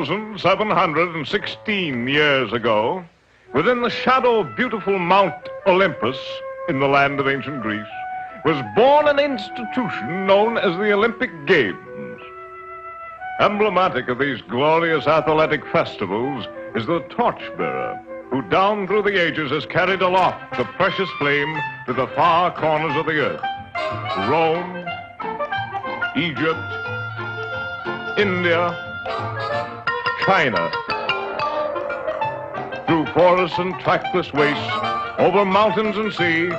2,716 years ago, within the shadow of beautiful Mount Olympus in the land of ancient Greece, was born an institution known as the Olympic Games. Emblematic of these glorious athletic festivals is the torchbearer, who down through the ages has carried aloft the precious flame to the far corners of the earth. Rome, Egypt, India, China. Through forests and trackless wastes, over mountains and sea,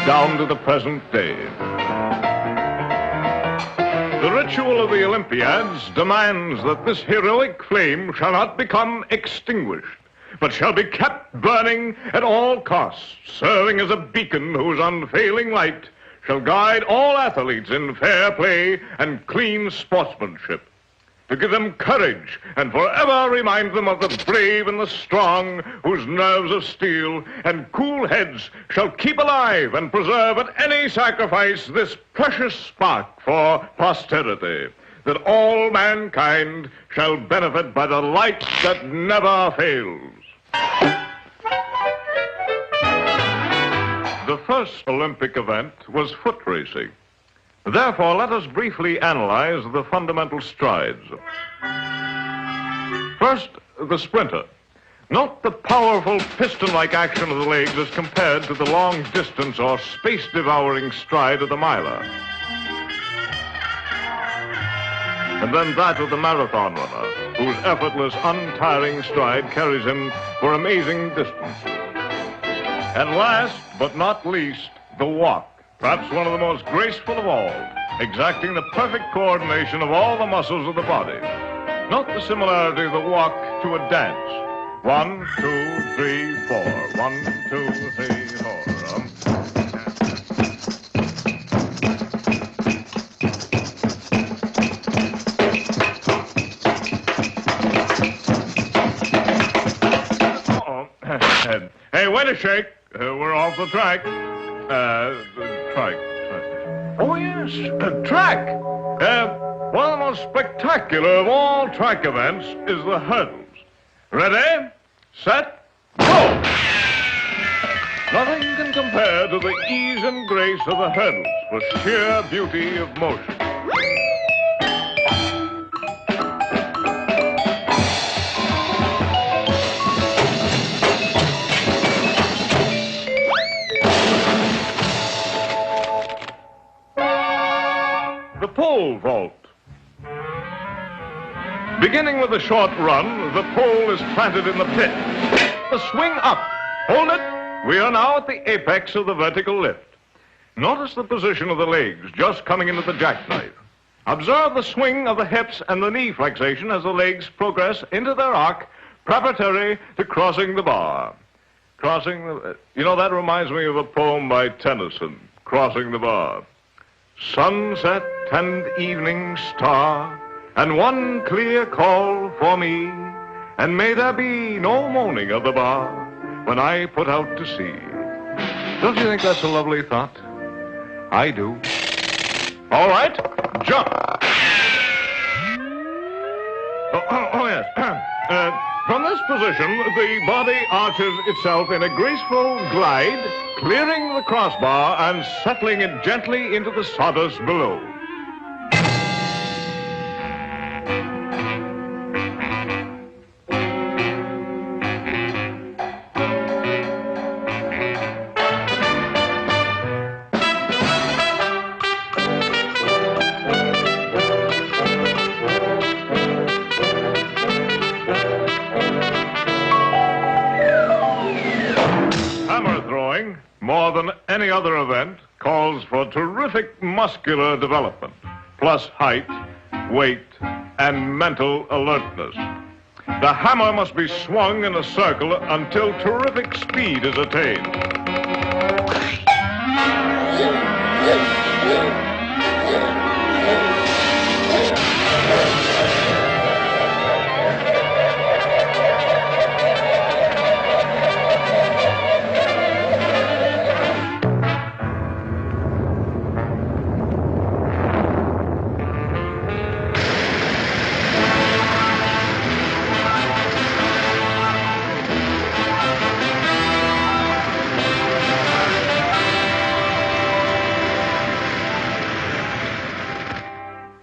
down to the present day. The ritual of the Olympiads demands that this heroic flame shall not become extinguished, but shall be kept burning at all costs, serving as a beacon whose unfailing light shall guide all athletes in fair play and clean sportsmanship, to give them courage and forever remind them of the brave and the strong, whose nerves of steel and cool heads shall keep alive and preserve at any sacrifice this precious spark for posterity, that all mankind shall benefit by the light that never fails. The first Olympic event was foot racing. Therefore, let us briefly analyze the fundamental strides. First, the sprinter. Note the powerful piston-like action of the legs as compared to the long-distance or space-devouring stride of the miler. And then that of the marathon runner, whose effortless, untiring stride carries him for amazing distances. And last but not least, the walk. Perhaps one of the most graceful of all, exacting the perfect coordination of all the muscles of the body. Note the similarity of the walk to a dance. 1, 2, 3, 4. 1, 2, 3, 4. Hey, wait a shake. We're off the track. Track. Oh, yes, track. One of the most spectacular of all track events is the hurdles. Ready, set, go! Nothing can compare to the ease and grace of the hurdles for sheer beauty of motion. Pole vault. Beginning with a short run, the pole is planted in the pit. The swing up. Hold it. We are now at the apex of the vertical lift. Notice the position of the legs just coming into the jackknife. Observe the swing of the hips and the knee flexation as the legs progress into their arc, preparatory to crossing the bar. That reminds me of a poem by Tennyson, Crossing the Bar. Sunset and evening star, and one clear call for me, and may there be no moaning of the bar when I put out to sea. Don't you think that's a lovely thought? I do. All right, jump. Oh yes. From this position, the body arches itself in a graceful glide, clearing the crossbar and settling it gently into the sawdust below. More than any other event, calls for terrific muscular development, plus height, weight, and mental alertness. The hammer must be swung in a circle until terrific speed is attained.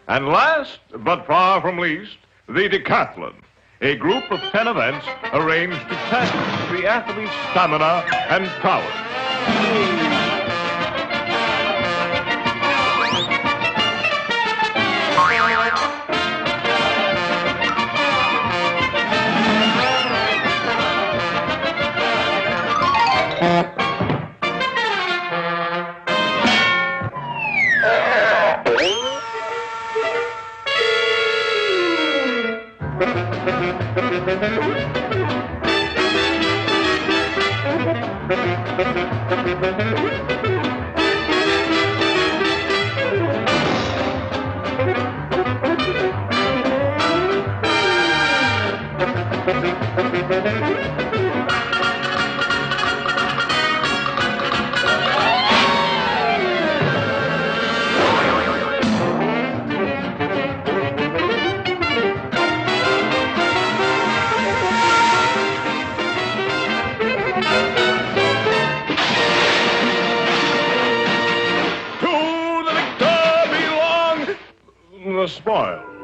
And last, but far from least, the decathlon, a group of 10 events arranged to test the athlete's stamina and prowess. The spoils.